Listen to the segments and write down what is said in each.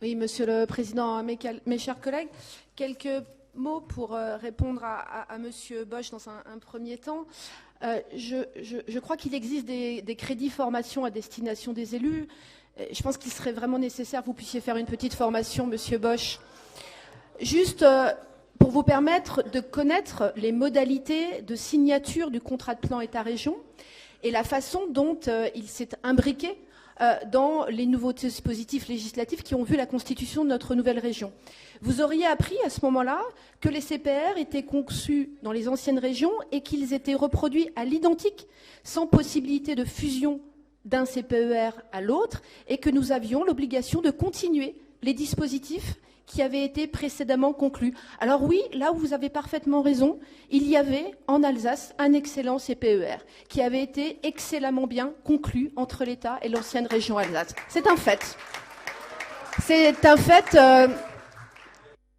Oui, Monsieur le Président, mes chers collègues, quelques mots pour répondre à Monsieur Bosch dans un premier temps. Je crois qu'il existe des crédits formation à destination des élus. Je pense qu'il serait vraiment nécessaire que vous puissiez faire une petite formation, Monsieur Bosch, juste pour vous permettre de connaître les modalités de signature du contrat de plan État-région et la façon dont il s'est imbriqué dans les nouveaux dispositifs législatifs qui ont vu la constitution de notre nouvelle région. Vous auriez appris à ce moment-là que les CPR étaient conçus dans les anciennes régions et qu'ils étaient reproduits à l'identique, sans possibilité de fusion d'un CPER à l'autre, et que nous avions l'obligation de continuer les dispositifs qui avaient été précédemment conclus. Alors oui, là où vous avez parfaitement raison, il y avait en Alsace un excellent CPER qui avait été excellemment bien conclu entre l'État et l'ancienne région Alsace. C'est un fait. C'est un fait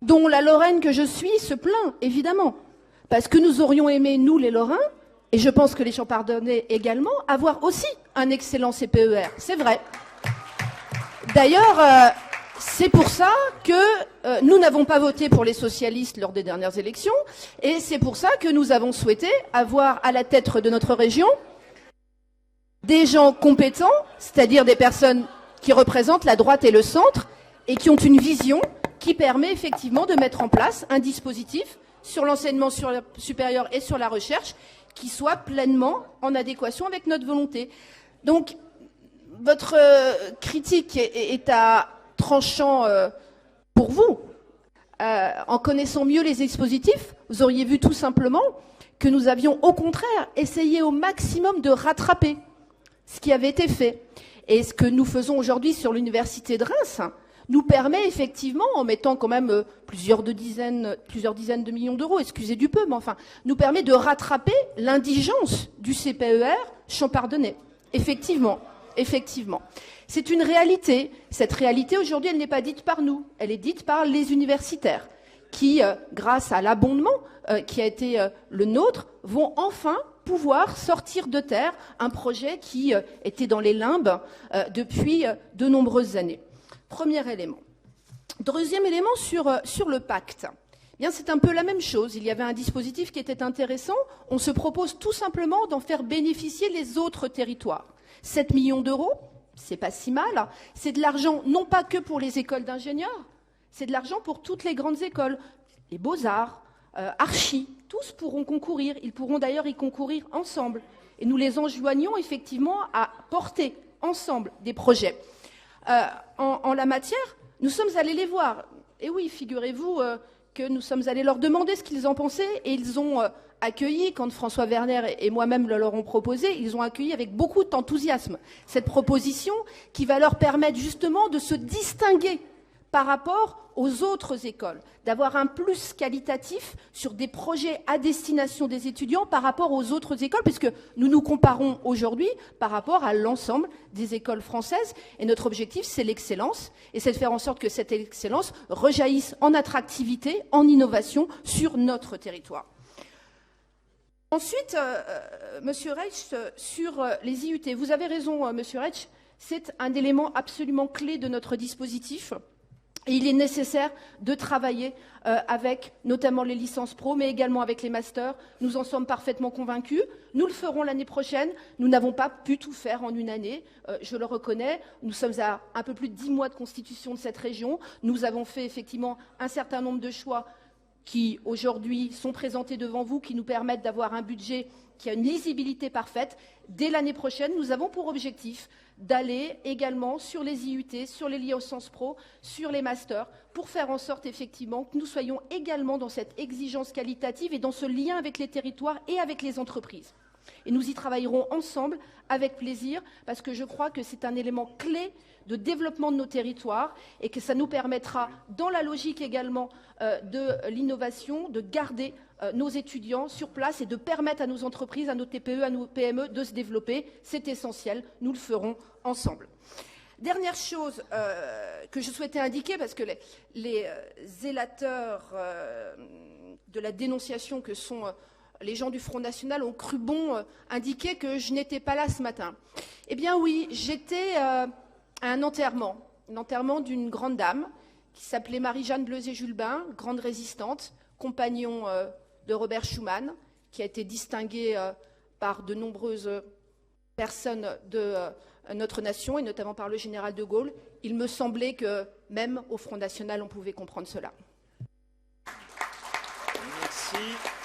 dont la Lorraine que je suis se plaint, évidemment, parce que nous aurions aimé, nous les Lorrains, et je pense que les Champardonnais également, avoir aussi un excellent CPER. C'est vrai. D'ailleurs, c'est pour ça que nous n'avons pas voté pour les socialistes lors des dernières élections, et c'est pour ça que nous avons souhaité avoir à la tête de notre région des gens compétents, c'est-à-dire des personnes qui représentent la droite et le centre, et qui ont une vision qui permet effectivement de mettre en place un dispositif sur l'enseignement supérieur et sur la recherche qui soit pleinement en adéquation avec notre volonté. Donc, votre critique est à tranchant pour vous. En connaissant mieux les dispositifs, vous auriez vu tout simplement que nous avions au contraire essayé au maximum de rattraper ce qui avait été fait. Et ce que nous faisons aujourd'hui sur l'université de Reims nous permet effectivement, en mettant quand même plusieurs dizaines de millions d'euros, excusez du peu, mais enfin, nous permet de rattraper l'indigence du CPER champardonnais. Effectivement. C'est une réalité. Cette réalité, aujourd'hui, elle n'est pas dite par nous. Elle est dite par les universitaires qui, grâce à l'abondement qui a été le nôtre, vont enfin pouvoir sortir de terre un projet qui était dans les limbes depuis de nombreuses années. Premier élément. Deuxième élément sur le pacte. Bien, c'est un peu la même chose. Il y avait un dispositif qui était intéressant. On se propose tout simplement d'en faire bénéficier les autres territoires. 7 millions d'euros, c'est pas si mal. C'est de l'argent non pas que pour les écoles d'ingénieurs, c'est de l'argent pour toutes les grandes écoles, les beaux-arts, archi, tous pourront concourir. Ils pourront d'ailleurs y concourir ensemble. Et nous les enjoignons effectivement à porter ensemble des projets. En la matière, nous sommes allés les voir. Et oui, figurez-vous que nous sommes allés leur demander ce qu'ils en pensaient, et ils ont accueilli, quand François Werner et moi-même le leur ont proposé, ils ont accueilli avec beaucoup d'enthousiasme cette proposition qui va leur permettre justement de se distinguer par rapport aux autres écoles, d'avoir un plus qualitatif sur des projets à destination des étudiants par rapport aux autres écoles, puisque nous nous comparons aujourd'hui par rapport à l'ensemble des écoles françaises. Et notre objectif, c'est l'excellence, et c'est de faire en sorte que cette excellence rejaillisse en attractivité, en innovation sur notre territoire. Ensuite, Monsieur Reich, sur les IUT, vous avez raison, Monsieur Reich, c'est un élément absolument clé de notre dispositif. Et il est nécessaire de travailler avec notamment les licences pro, mais également avec les masters. Nous en sommes parfaitement convaincus. Nous le ferons l'année prochaine. Nous n'avons pas pu tout faire en une année, je le reconnais. Nous sommes à un peu plus de 10 mois de constitution de cette région. Nous avons fait effectivement un certain nombre de choix qui, aujourd'hui, sont présentés devant vous, qui nous permettent d'avoir un budget qui a une lisibilité parfaite. Dès l'année prochaine, nous avons pour objectif d'aller également sur les IUT, sur les licences pro, sur les masters, pour faire en sorte effectivement que nous soyons également dans cette exigence qualitative et dans ce lien avec les territoires et avec les entreprises. Et nous y travaillerons ensemble avec plaisir, parce que je crois que c'est un élément clé de développement de nos territoires et que ça nous permettra, dans la logique également de l'innovation, de garder nos étudiants sur place et de permettre à nos entreprises, à nos TPE, à nos PME de se développer. C'est essentiel, nous le ferons ensemble. Dernière chose que je souhaitais indiquer, parce que les zélateurs de la dénonciation que sont les gens du Front National ont cru bon indiquer que je n'étais pas là ce matin. Eh bien oui, j'étais à un enterrement l'enterrement d'une grande dame qui s'appelait Marie-Jeanne Bleuzé-Julbin, grande résistante, compagnon de Robert Schuman, qui a été distingué par de nombreuses personnes de notre nation, et notamment par le général de Gaulle. Il me semblait que même au Front National, on pouvait comprendre cela. Merci.